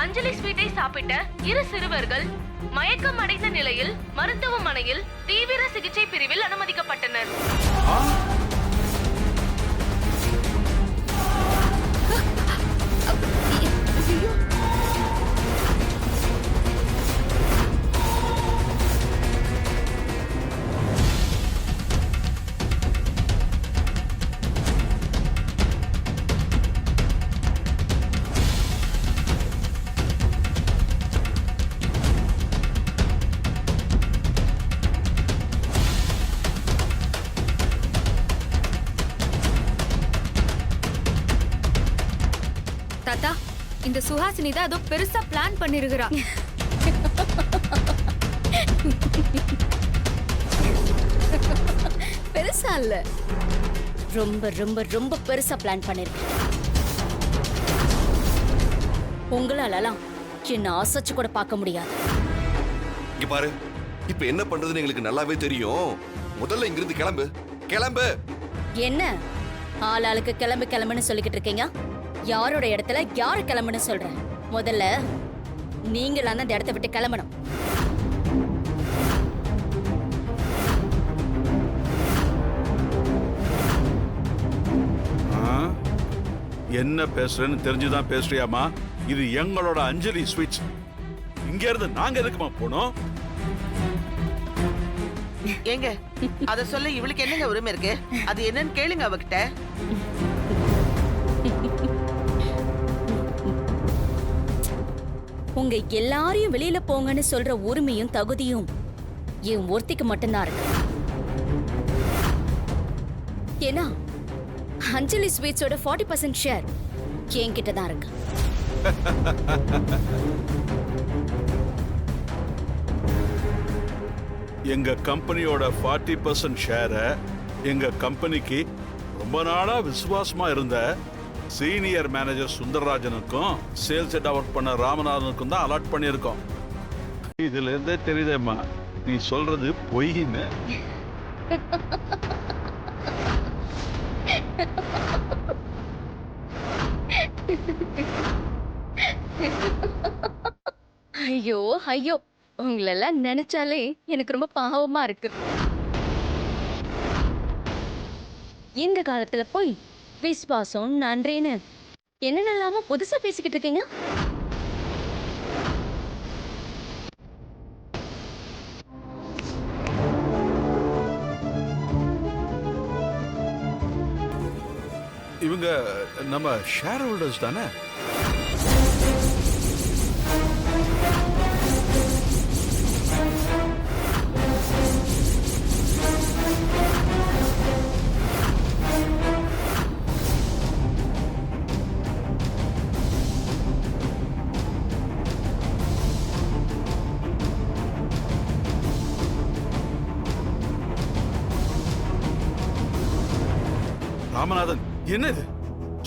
அஞ்சலி ஸ்வீட்டை சாப்பிட்ட 2 சிறுவர்கள் மயக்கம் அடைந்த நிலையில் மருத்துவமனையில் தீவிர சிகிச்சை பிரிவில் அனுமதிக்கப்பட்டனர். தாத்தா, இந்த சுஹாசினி தான் அதோ பெருசா பிளான் பண்ணிருக்கிறா. பெருசா இல்ல, ரொம்ப ரொம்ப ரொம்ப பெருசா பிளான் பண்ணிருக்கேன். உங்களாலலாம் என்ன அசைச்சு கூட பார்க்க முடியாது. இங்க பாரு, இப்ப என்ன பண்றதுன்னு எங்களுக்கு நல்லாவே தெரியும். முதல்ல இங்கிருந்து கிளம்பு கிளம்பு. என்ன ஆளாளுக்கு கிளம்பு கிளம்புன்னு சொல்லிக்கிட்டு இருக்கீங்க? யாரோட இடத்துல யாரு கிளம்புன்னு சொல்றேன். முதல்ல நீங்களாம் அந்த இடத்த விட்டு கிளம்பணும். என்ன பேசுறேன்னு தெரிஞ்சுதான் பேசுறியாமா? இது எங்களோட அஞ்சலி ஸ்வீட்ஸ். இங்க இருந்து நாங்க எதுக்குமா போனோம்? ஏங்க அத சொல்ல இவளுக்கு என்னங்க உரிமை இருக்கு? அது என்னன்னு கேளுங்க அவகிட்ட. உங்க எல்லாரையும் வெளியில போங்கன்னு சொல்ற உரிமையும் தகுதியும் என் ஒருத்திக்கு மட்டும்தான் இருக்கு. ஏன்னா அஞ்சலி ஸ்வீட்ஸோட 40% ஷேர் என்கிட்ட தான் இருக்கு. எங்க கம்பெனியோட 40% ஷேரை எங்க கம்பெனிக்கு ரொம்ப நாளா விசுவாசமா இருந்த சீனியர் மேனேஜர் சுந்தரராஜனுக்கும் சேல்ஸ் ஹெட்டா ஒர்க் பண்ண ராமநாதனுக்கும் தான் அலாட் பண்ணியிருக்கோம். இதுல இருந்தே தெரியுதேம்மா நீ சொல்றது பொய்ன்னு. ஐயோ ஐயோ, உங்களெல்லாம் நினைச்சாலே எனக்கு ரொம்ப பாவமா இருக்கு. இந்த காலத்துல போய் விஸ்வாசம் நன்றின்னு என்னென்னலாமோ புதுசா பேசிக்கிட்டு இருக்கீங்க. இவங்க நம்ம ஷேர் ஹோல்டர்ஸ் தானே? ராமநாதன், என்னது?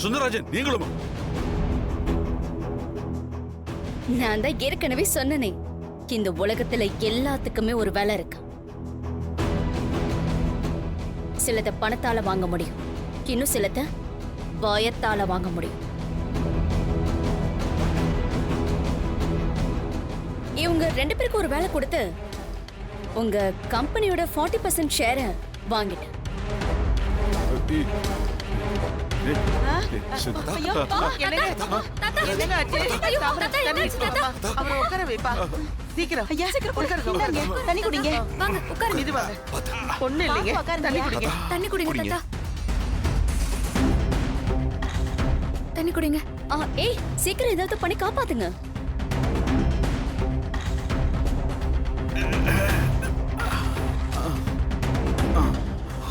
சுந்தரராஜன், நீங்களுமா? நான் தான் ஏற்கனவே சொன்னனே, இந்த உலகத்துல எல்லாத்துக்குமே ஒரு வேலை இருக்கு. சிலத பணத்தால வாங்க முடியும், இன்னும் சிலத பயத்தால வாங்க முடியும். இவங்க 2 பேருக்கு ஒரு வேலை கொடுத்து உங்க கம்பெனியோட 40% ஷேரை வாங்கிட்டேன். என்னங்க ஆச்சு? அவரை உட்கார வைப்பா. சீக்கிரம் உட்காருங்க. தண்ணி குடிங்க. வாங்க உட்காருங்க. இது வாங்க. பொண்ணு இல்லைங்க, தண்ணி குடிங்க. தண்ணி குடிங்க தாத்தா. தண்ணி குடிங்க. ஏய், சீக்கிரம் ஏதாவது பண்ணி காப்பாத்துங்க.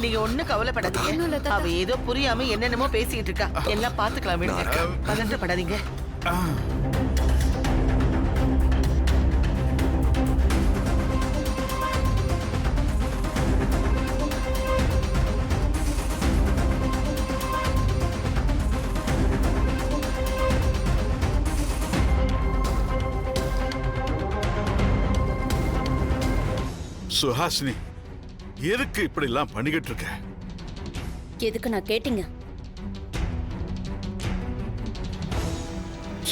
நீங்க ஒண்ணு கவலைப்படாதீங்க. அவ ஏதோ புரியாம என்னென்னமோ பேசிட்டு இருக்கா. எல்லாம் பாத்துக்கலாம். விடுங்க, பதற்றப்படாதீங்க. சுஹாசினி, எதுக்கு இப்படி எல்லாம் பண்ணிக்கிட்டு இருக்க? எதுக்கு நான் கேட்டீங்க?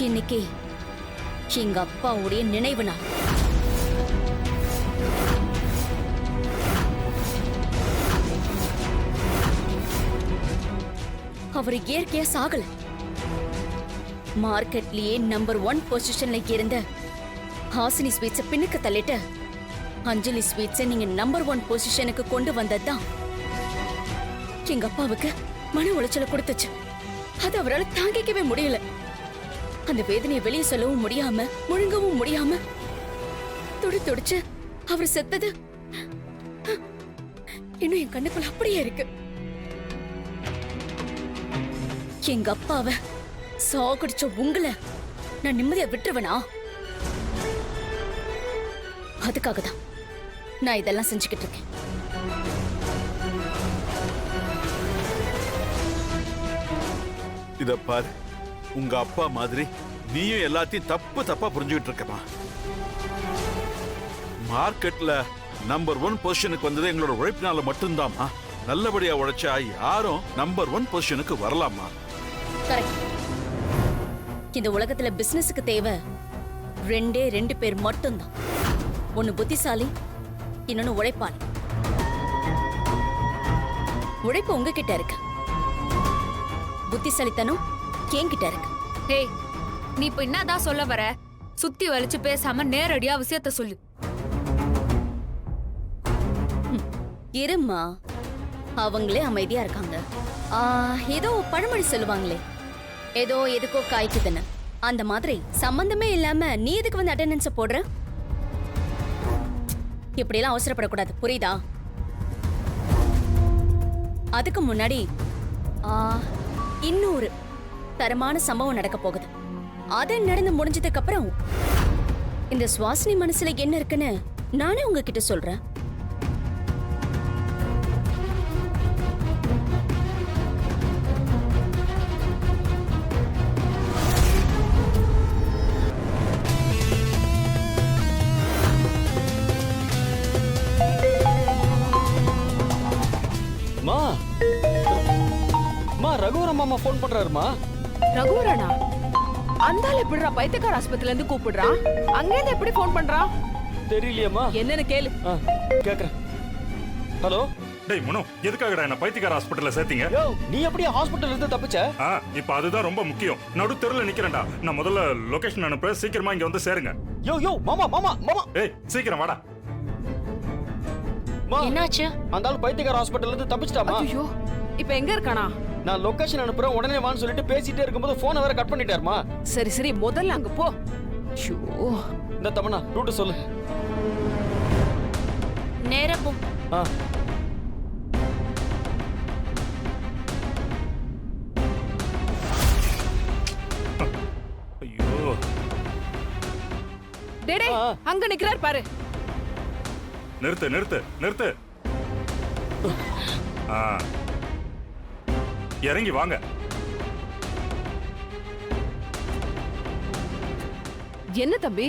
இன்னைக்கு எங்க அப்பாவுடைய நினைவு நாள். அவர் இயற்கையா சாகல. மார்க்கெட்லயே நம்பர் 1 பொசிஷன்ல இருந்த ஹாசினி ஸ்வீட்ஸை பின்னுக்கு தள்ளிட்டு அஞ்சலி ஸ்வீட்ஸை நீங்க நம்பர் 1 பொசிஷனுக்கு கொண்டு வந்ததுதான் எங்க அப்பாவுக்கு மன உளைச்சலை கொடுத்துச்சு. அது அவரால் தாங்கிக்கவே முடியல. அந்த வேதனையை வெளியே சொல்லவும் முடியாம முழுங்கவும் முடியாம துடிச்சு அவர் செத்தது இன்னும் என் கண்ணுக்குள்ள அப்படியே இருக்கு. எங்க அப்பாவை சாகடிச்ச உங்களை நான் நிம்மதியா விட்டுருவேனா? அதுக்காக தான் நான் இதெல்லாம் செஞ்சுக்கிட்டு இருக்கேன். இத பாரு, உங்க அப்பா மாதிரி நீயும் எல்லாத்தையும் தப்பா புரிஞ்சுக்கிட்டு இருக்கமா? மார்க்கெட்ல நம்பர் 1 பொசிஷனுக்கு வந்தது எங்களோட உழைப்பினால மட்டும்தாமா. நல்லபடியா உழைச்சா யாரும் நம்பர் 1 பொசிஷனுக்கு வரலாமா? கரெக்ட். இந்த உலகத்துல பிசினஸுக்கு தேவை 2 பேர் மட்டும்தான். ஒன்னு புத்திசாலி, இன்னொன்னு உழைப்பாளி. உழைப்பு உங்ககிட்ட இருக்கு, புத்திசாலித்தனம் என்கிட்ட இருக்கு. ஏய், நீ இப்ப என்னதான் சொல்ல வர? சுத்தி வலிச்சு பேசாம நேரடியா விஷயத்த சொல்லு. இருமா, அவங்களே அமைதியா இருக்காங்க. ஏதோ பழமொழி சொல்லுவாங்களே, ஏதோ எதுக்கோ காய்க்குதுன்னு. அந்த மாதிரி சம்பந்தமே இல்லாம நீ எதுக்கு வந்து அட்டெண்டன்ஸ போடுற? இப்படி எல்லாம் அவசரப்படக்கூடாது, புரியுதா? அதுக்கு முன்னாடி இன்னொரு தரமான சம்பவம் நடக்க போகுது. அது நடந்து முடிஞ்சதுக்கு அப்புறம் இந்த சுவாசினி மனசுல என்ன இருக்குன்னு நானே உங்ககிட்ட சொல்றேன். ரகுவரன் மாமா போன் பண்றாருமா. ரகுவரனா? அந்த ஆள் எப்படிடா பைத்தியக்கார ஆஸ்பத்திரில இருந்து கூப்பிடுறான்? அங்கேருந்து எப்படி போன் பண்றான்? தெரியலையேம்மா. என்னன்னு கேளு. கேக்குறேன். ஹலோ. டேய் மனோ, எதுக்காகடா என்ன பைத்தியக்கார ஹாஸ்பிடல்ல சேர்த்தீங்க? யோ, நீ எப்படியா ஹாஸ்பிடல்ல இருந்து தப்பிச்ச? இப்போ அதுதான் ரொம்ப முக்கியம். நடு தெருல நிக்கிறேன்டா. நான் முதல்ல லொகேஷன் அனுப்புறேன், சீக்கிரமா இங்க வந்து சேருங்க. யோ மாமா மாமா மாமா. ஏய், சீக்கிரம் வாடா. என்னாச்சு? அந்த ஆள் பைத்தியக்கார ஹாஸ்பிடல்ல இருந்து தப்பிச்சிட்டாமா. ஐயோ, இப்போ எங்க இருக்கானா? நான் லொகேஷன் அனுப்புறேன், உடனே வான்னு சொல்லிட்டு பேசிட்டே இருக்கும்போது போனை வேற கட் பண்ணிட்டாருமா. சரி முதல்ல அங்க போ. ஐயோ, இந்த தமனா ரூட் சொல்லு. நேரா போ. ஐயோ, டேடே அங்க நிக்கிறார் பாரு. நிறுத்து. இறங்கி வாங்க. என்ன தம்பி,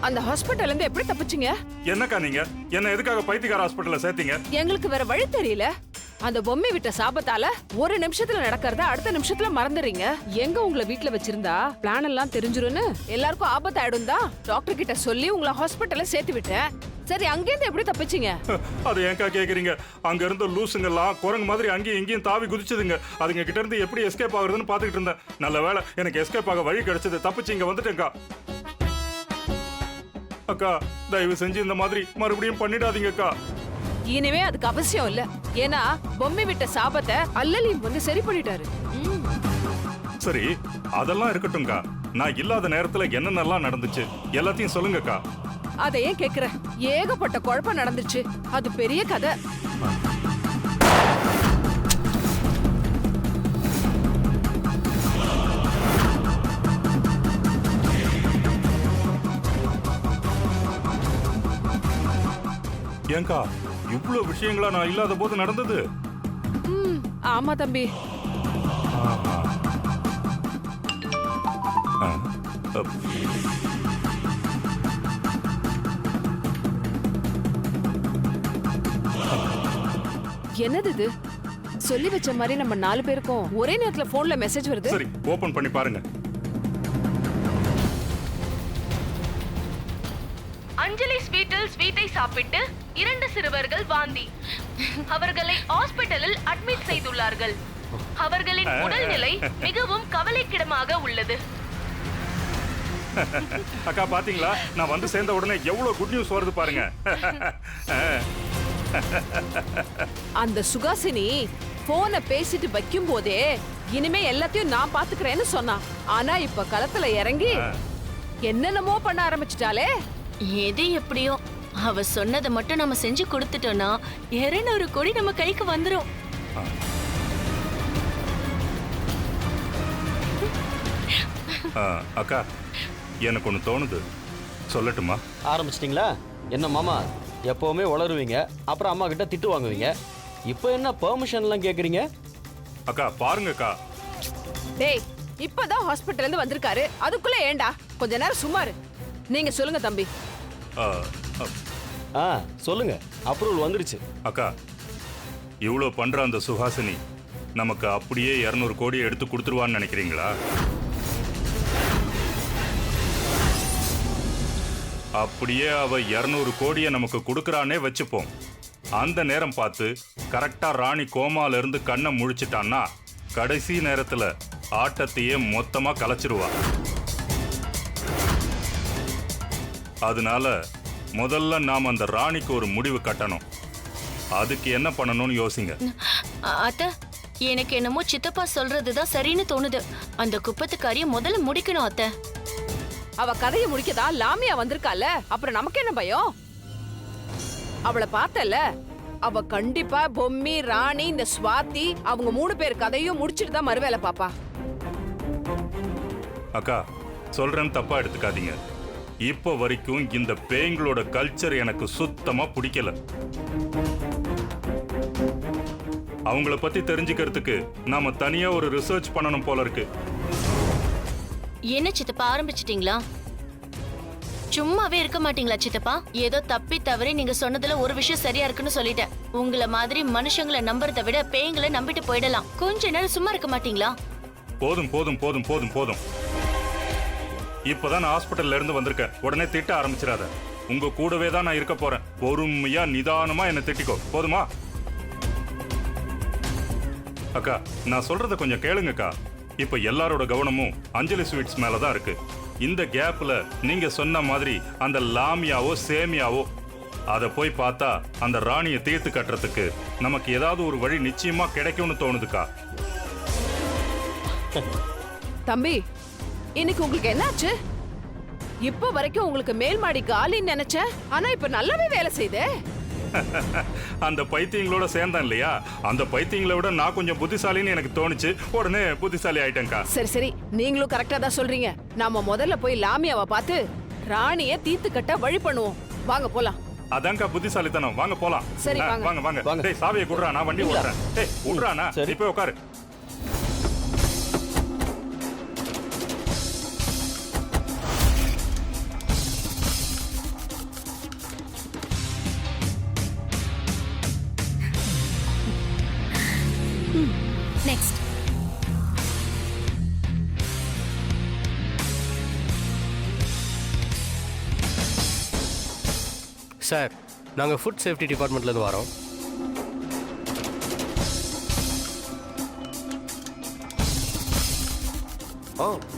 அந்த ஹாஸ்பிடல்ல இருந்து எப்படி தப்பிச்சீங்க? என்னக்கா நீங்க என்ன எதுக்காக பைத்தியக்கார ஹாஸ்பிடல்ல சேர்த்தீங்க? எங்களுக்கு வேற வழி தெரியல. அந்த பொம்மை விட்ட சாபத்தால ஒரு நிமிஷத்துல நடக்கிறத அடுத்த நிமிஷத்துல மறந்துறீங்க. எங்க உங்களை வீட்டுல வச்சிருந்தா பிளான் எல்லாம் தெரிஞ்சிரும்னு எல்லாருக்கும் ஆபத்தாயிடும் தான் டாக்டர் கிட்ட சொல்லி உங்களை ஹாஸ்பிடல்ல சேர்த்து விட்டேன். சரி, அங்கேருந்து எப்படி தப்பிச்சீங்க? அது ஏன்க்கா கேக்குறீங்க? அங்க இருந்த லூசுங்கெல்லாம் குரங்கு மாதிரி அங்கேயும் இங்கேயும் தாவி குதிச்சதுங்க. அதுங்க கிட்ட இருந்து எப்படி எஸ்கேப் ஆகுறதுன்னு பாத்துக்கிட்டு இருந்தேன். நல்ல வேளை எனக்கு எஸ்கேப் ஆக வழி கிடைச்சது. தப்பிச்சு இங்க வந்துட்டேன்க்கா. அக்கா, தயவு செஞ்சு இந்த மாதிரி மறுபடியும் பண்ணிடாதீங்கக்கா. இனிமே அதுக்கு அவசியம் இல்ல. ஏன்னா பொம்மை விட்ட சாபத்தை அல்லலியும் வந்து சரி பண்ணிட்டாரு. சரி, அதெல்லாம் இருக்கட்டும்க்கா. நான் இல்லாத நேரத்துல என்னென்னலாம் நடந்துச்சு எல்லாத்தையும் சொல்லுங்கக்கா. அதை ஏன் கேக்குற? ஏகப்பட்ட குழப்பம் நடந்துச்சு. அது பெரிய கதை. ஏங்கா, இவ்வளவு விஷயங்களா நான் இல்லாத போது நடந்தது? ஆமா தம்பி. என்னது இது? சொல்லி வச்ச மாதிரி நம்ம 4 பேருக்கும் ஒரே நேரத்துல போன்ல மெசேஜ் வருது. சரி, ஓபன் பண்ணி பாருங்க. அஞ்சலி ஸ்வீட்டில் ஸ்வீட்டை சாப்பிட்டு 2 சிறுவர்கள் வாந்தி. அவர்களை ஹாஸ்பிடலில் அட்மிட் செய்துள்ளார்கள். அவர்களின் உடல்நிலை மிகவும் கவலைக்கிடமாக உள்ளது. அக்கா பாத்தீங்களா, நான் வந்து சேர்ந்த உடனே எவ்வளவு குட் நியூஸ் வருது பாருங்க. அந்த சுகாசினி போனை பேசிட்டு வைக்கும் போதே இனிமே எல்லாத்தையும் நான் பாத்துக்கிறேன்னு சொன்னான். ஆனா இப்ப களத்துல இறங்கி என்னென்னமோ பண்ண ஆரம்பிச்சிட்டாலே. எது எப்படியோ அவ சொன்னதை மட்டும் நம்ம செஞ்சு கொடுத்துட்டோம்னா 200 கோடி நம்ம கைக்கு வந்துரும். அக்கா, எனக்கு ஒன்று தோணுது, சொல்லட்டுமா? ஆரம்பிச்சிட்டிங்களா? என்ன மாமா, எப்பவுமே உளருவீங்க, அப்புறம் அம்மா கிட்ட திட்டு வாங்குவீங்க. இப்போ என்ன பெர்மிஷன்லாம் கேட்குறீங்க? அக்கா பாருங்கக்கா. டேய், இப்பதான் ஹாஸ்பிட்டல்ல இருந்து வந்திருக்காரு, அதுக்குள்ள ஏண்டா? கொஞ்ச நேரம் சும்மாரு. நீங்க சொல்லுங்க தம்பி. சொல்லுங்க. அப்ரூவல் வந்துருச்சு. அக்கா, இவ்வளோ பண்ற அந்த சுஹாசினி நமக்கு அப்படியே 200 கோடியை எடுத்து கொடுத்துருவான்னு நினைக்கிறீங்களா? அப்படியே அவ 200 கோடியை நமக்கு கொடுக்கறானே வச்சுப்போம். அந்த நேரம் பார்த்து கரெக்டா ராணி கோமால இருந்து கண்ணை முழிச்சிட்டான்னா கடைசி நேரத்துல ஆட்டத்தையே மொத்தமா கலைச்சிருவா. அதனால முதல்ல நாம அந்த ராணிக்கு ஒரு முடிவு கட்டணும். அதுக்கு என்ன பண்ணணும்னு யோசிங்க. அத்த, எனக்கு என்னமோ சித்தப்பா சொல்றதுதான் சரின்னு தோணுது. அந்த குப்பத்துக்காரிய முதல்ல முடிக்கணும் அத்த. அவ கதையை முடிக்கதான் லாமியா வந்திருக்கால, அப்புறம் நமக்கு என்ன பயம்? அவளை பார்த்தல, அவ கண்டிப்பா பொம்மி, ராணி, இந்த ஸ்வாதி அவங்க 3 பேர் கதையும் முடிச்சிட்டு தான் மறுவேளை பாப்பா. அக்கா, சொல்றேன்னு தப்பா எடுத்துக்காதீங்க. இப்போ வரைக்கும் இந்த பேய்களோட கல்ச்சர் எனக்கு சுத்தமா பிடிக்கல. அவங்கள பத்தி தெரிஞ்சுக்கிறதுக்கு நாம தனியா ஒரு ரிசர்ச் பண்ணணும் போல இருக்கு. என்ன சித்தப்பா, ஆரம்பிச்சிட்டீங்களா? சும்மாவே இருக்க மாட்டீங்களா சித்தப்பா? ஏதோ தப்பி தவறி நீங்க சொன்னதுல ஒரு விஷயம் சரியா இருக்குன்னு சொல்லிட்டேன். உங்களை மாதிரி மனுஷங்களை நம்புறதை விட பேய்களை நம்பிட்டு போயிடலாம். கொஞ்ச நேரம் சும்மா இருக்க மாட்டீங்களா? போதும் போதும் போதும் போதும் போதும். இப்பதான் நான் ஹாஸ்பிட்டல்ல இருந்து வந்திருக்கேன். உடனே திட்ட ஆரம்பிச்சிடாத. உங்க கூடவே தான் நான் இருக்க போறேன். பொறுமையா நிதானமா என்ன திட்டிக்கோ, போதுமா? அக்கா, நான் சொல்றத கொஞ்சம் கேளுங்கக்கா. இப்ப எல்லாரோட கவனமும் அஞ்சலி ஸ்வீட்ஸ் மேலதான் இருக்கு. இந்த கேப்ல நீங்க சொன்ன மாதிரி அந்த லாமியாவோ சேமியாவோ அதை போய் பார்த்தா அந்த ராணியை தீர்த்து கட்டுறதுக்கு நமக்கு ஏதாவது ஒரு வழி நிச்சயமா கிடைக்கும்னு தோணுதுக்கா. தம்பி, இன்னைக்கு உங்களுக்கு என்னாச்சு? இப்ப வரைக்கும் உங்களுக்கு மேல் மாடி காலின்னு நினைச்சேன், ஆனா இப்ப நல்லாவே வேலை செய்தே. அந்த பைத்தியங்களோட சேர்ந்தேன் இல்லையா, அந்த பைத்தியங்களை விட நான் கொஞ்சம் புத்திசாலின்னு எனக்கு தோணுச்சு. உடனே புத்திசாலி ஆயிட்டேன்க்கா. சரி சரி, நீங்களும் கரெக்டா தான் சொல்றீங்க. நாம முதல்ல போய் லாமியாவை பார்த்து ராணிய தீர்த்து கட்ட வழி பண்ணுவோம். வாங்க போலாம். அதான்க்கா புத்திசாலித்தனம். வாங்க போலாம். சரி, வாங்க. வாங்க வாங்க. டேய், சாவியை குடுறா, நான் வண்டி ஓட்டுறேன். டேய், விடுறானா? சரி, போய் உட்காரு. நெக்ஸ்ட். சார், நாங்கள் ஃபுட் சேஃப்டி டிபார்ட்மெண்ட்லேருந்து வரோம்.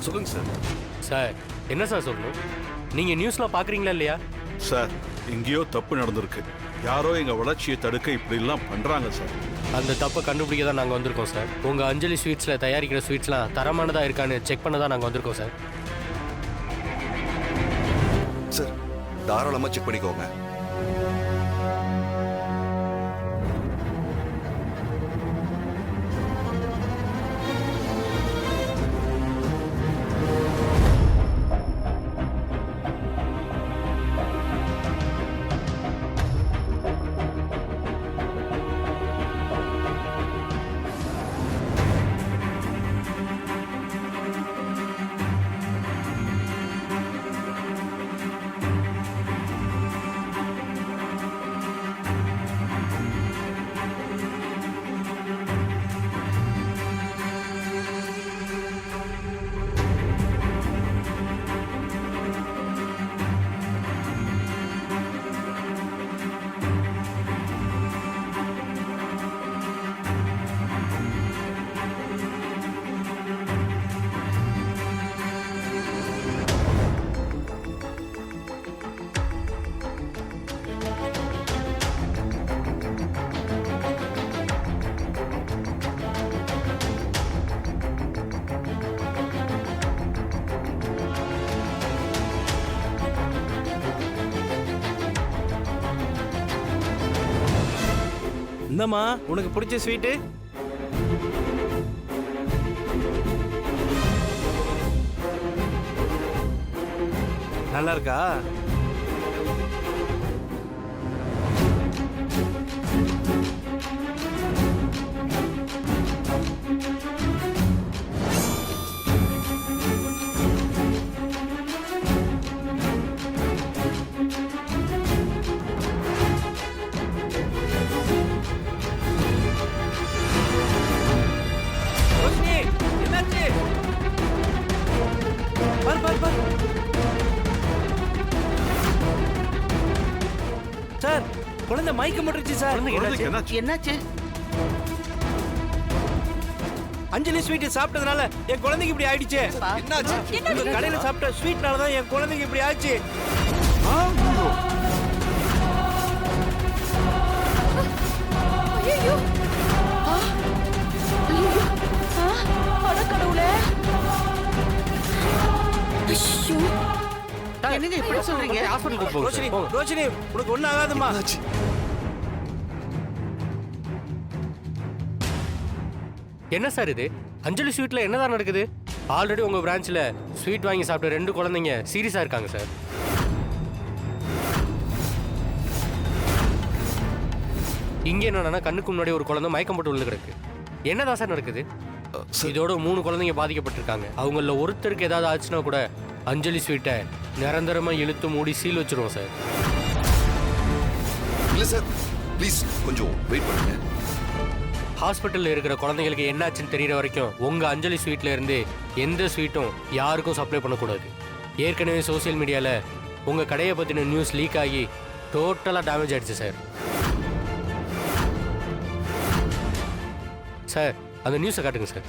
சொல்லுங்க சார். சார், என்ன சார் சொல்லணும்? நீங்கள் நியூஸ்லாம் பார்க்குறீங்களா இல்லையா? சார், எங்கேயோ தப்பு நடந்திருக்கு. யாரோ எங்கள் வளர்ச்சியை தடுக்க இப்படிலாம் பண்ணுறாங்க சார். அந்த தப்பை கண்டுபிடிக்க தான் நாங்கள் வந்திருக்கோம் சார். உங்கள் அஞ்சலி ஸ்வீட்ஸில் தயாரிக்கிற ஸ்வீட்ஸ்லாம் தரமானதாக இருக்கான்னு செக் பண்ண தான் நாங்கள் வந்திருக்கோம் சார். சார், தாராளமா செக் பண்ணிக்கோங்க. இந்தம்மா உனக்கு பிடிச்ச ஸ்வீட்டு. நல்லா இருக்கா? ரோஷினி, என்னாச்சு? பாரு பாரு பாரு. சார், குழந்தை மயக்கம் போட்டுருச்சு சார். என்னாச்சு? அஞ்சலி ஸ்வீட் சாப்பிட்டதுனால என் குழந்தைக்கு இப்படி ஆயிடுச்சு. என்னாச்சு? உங்க கடையில சாப்பிட்ட ஸ்வீட்னால தான் என் குழந்தைக்கு இப்படி ஆச்சு. ஐயோ கடவுளே. என்னங்க இப்படி சொல்றீங்க? ரோஷினி, ரோஷினி, உனக்கு ஒண்ணும் ஆகாதுமா. என்ன சார் இது? அஞ்சலி ஸ்வீட்ல என்னதான் நடக்குது? ஆல்ரெடி உங்க பிரான்ச்ல ஸ்வீட் வாங்கி சாப்பிட்ட 2 குழந்தைங்க சீரியஸா இருக்காங்க சார். இங்க என்னன்னா கண்ணுக்கு முன்னாடி ஒரு குழந்தை மயக்கம் போட்டு விழுந்து கிடக்கு. என்னதான் சார் நடக்குது? இதோட 3 குழந்தைங்க பாதிக்கப்பட்டிருக்காங்க. அவங்கள ஒருத்தருக்கு ஏதாவது ஆச்சுன்னா கூட அஞ்சலி ஸ்வீட்டை நிரந்தரமா இழுத்து மூடி சீல் வச்சிருவோம் சார். இல்ல சார், ப்ளீஸ் கொஞ்சம் வெயிட் பண்ணுங்க. ஹாஸ்பிட்டல்ல இருக்கிற குழந்தைங்களுக்கு என்னாச்சுன்னு தெரியற வரைக்கும் உங்க அஞ்சலி ஸ்வீட்ல இருந்து எந்த ஸ்வீட்டும் யாருக்கும் சப்ளை பண்ணக்கூடாது. ஏற்கனவே சோசியல் மீடியால உங்க கடையை பத்தின நியூஸ் லீக் ஆகி டோட்டலா டேமேஜ் ஆயிடுச்சு சார். சார், அந்த நியூஸை காட்டுங்க சார்.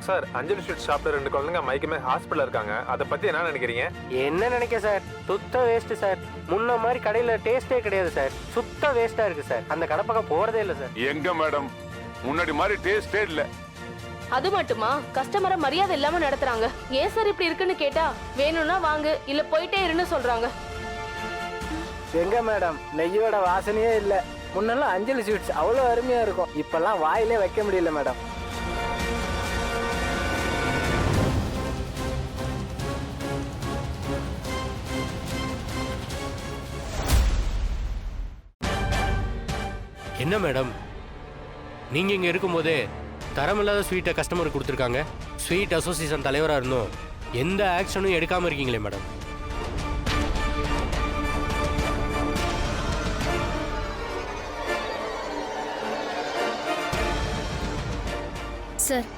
சார், அஞ்சலி ஸ்வீட் சாப்பிட்ட 2 குழந்தைங்க மயக்கமே ஹாஸ்பிட்டல் இருக்காங்க. அதை பத்தி என்ன நினைக்கிறீங்க? என்ன நினைக்க சார்? சுத்த வேஸ்ட் சார். முன்ன மாதிரி கடையில டேஸ்டே கிடையாது சார். சுத்த வேஸ்டா இருக்கு சார். அந்த கடை பக்கம் போறதே இல்லை சார். எங்க மேடம், முன்னாடி மாதிரி டேஸ்டே இல்ல. அது மட்டுமா, கஸ்டமரை மரியாதை இல்லாம நடத்துறாங்க. ஏன் சார் இப்படி இருக்குன்னு கேட்டா வேணும்னா வாங்கு, இல்ல போயிட்டே இருன்னு சொல்றாங்க. எங்க மேடம், நெய்யோட வாசனையே இல்ல. முன்னெல்லாம் அஞ்சலி ஸ்வீட்ஸ் அவ்வளவு அருமையா இருக்கும். இப்பெல்லாம் வாயிலே வைக்க முடியல மேடம். என்ன மேடம், நீங்க இங்க இருக்கும்போதே தரமில்லாத ஸ்வீட்டை கஸ்டமருக்கு கொடுத்துருக்காங்க. ஸ்வீட் அசோசியேஷன் தலைவராக இருந்தோம் எந்த ஆக்ஷனும் எடுக்காம இருக்கீங்களே மேடம். சார்,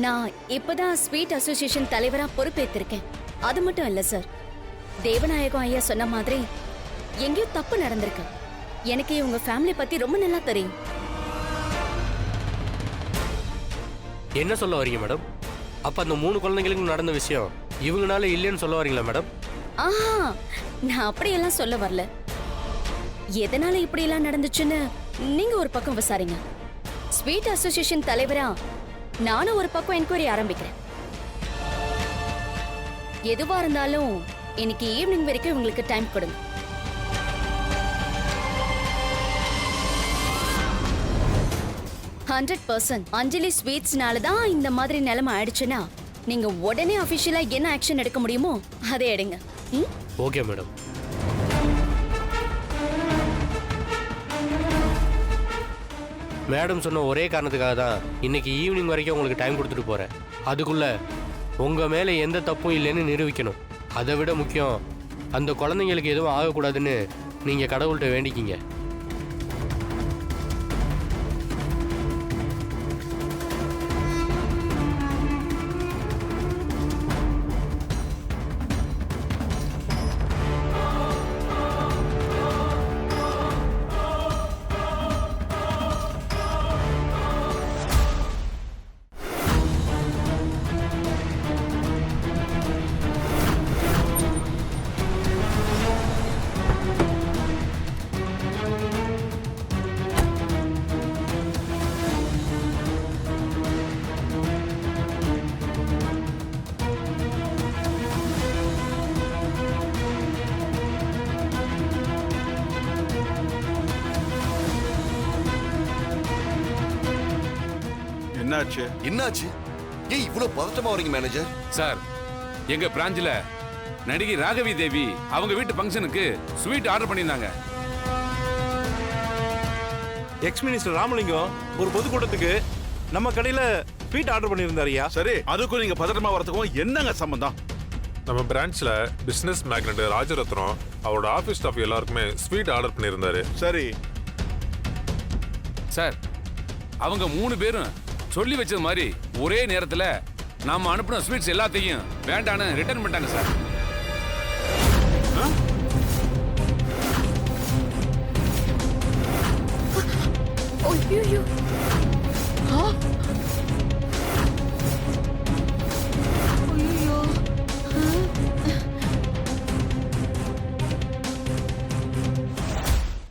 நான் இப்பதான் ஸ்வீட் அசோசியேஷன் தலைவரா பொறுப்பேற்றிருக்கேன். அது மட்டும் இல்ல சார், தேவநாயகம் ஐயா சொன்ன மாதிரி எங்கேயோ தப்பு நடந்திருக்கு. எனக்கு இவங்க ஃபேமிலி பத்தி ரொம்ப நல்லா தெரியும். என்ன சொல்ல வரீங்க மேடம்? அப்ப அந்த 3 குழந்தைங்களுக்கு நடந்த விஷயம் இவங்கனால இல்லைன்னு சொல்ல வரீங்களா மேடம்? ஆஹா, நான் அப்படியெல்லாம் சொல்ல வரல. எதனால இப்படி எல்லாம் நடந்துச்சுன்னு நீங்க ஒரு பக்கம் விசாரிங்க. ஸ்வீட் அசோசியேஷன் தலைவரா நானும் ஒரு பக்கம் என்கொயரி ஆரம்பிக்கிறேன். எதுவா இருந்தாலும் இன்னைக்கு ஈவினிங் வரைக்கும் உங்களுக்கு டைம் கொடுங்க. அஞ்சலி ஸ்வீட்ஸ்னால தான் இந்த மாதிரி நிலைமை ஆயிடுச்சுன்னா நீங்க உடனே அபிஷியலா என்ன ஆக்ஷன் எடுக்க முடியுமோ அதை எடுங்க. Okay madam. மேடம் சொன்ன ஒரே காரணத்துக்காக தான் இன்னைக்கு ஈவினிங் வரைக்கும் உங்களுக்கு டைம் கொடுத்துட்டு போறேன். அதுக்குள்ள உங்க மேல எந்த தப்பும் இல்லைன்னு நிரூபிக்கணும். அதை விட முக்கியம், அந்த குழந்தைங்களுக்கு எதுவும் ஆகக்கூடாதுன்னு நீங்க கடவுள்கிட்ட வேண்டிக்கிங்க. என்னாச்சு? என்னாச்சு? ஏன் இவ்வளவு பதட்டமா வரீங்க மேனேஜர்? சார், எங்க பிரான்ச்ல நடிகை ராகவி தேவி அவங்க வீட்டு ஃபங்க்ஷனுக்கு ஸ்வீட் ஆர்டர் பண்ணியிருந்தாங்க. எக்ஸ் மினிஸ்டர் ராமலிங்கம் ஒரு பொதுக்கூட்டத்துக்கு நம்ம கடையில ஸ்வீட் ஆர்டர் பண்ணியிருந்தாருயா. சரி, அதுக்கும் நீங்க பதட்டமா வரதுக்கும் என்னங்க சம்பந்தம்? நம்ம பிரான்ச்ல பிசினஸ் மேக்னட் ராஜரத்னம் அவரோட ஆபீஸ் ஸ்டாஃப் எல்லாருக்குமே ஸ்வீட் ஆர்டர் பண்ணியிருந்தாரு. சரி சார், அவங்க 3 பேரும் சொல்லி வச்சது மாதிரி ஒரே நேரத்துல நாம அனுப்பின ஸ்வீட்ஸ் எல்லாத்தையும் வேண்டான்னு ரிட்டர்ன் பண்ணிட்டாங்க சார்.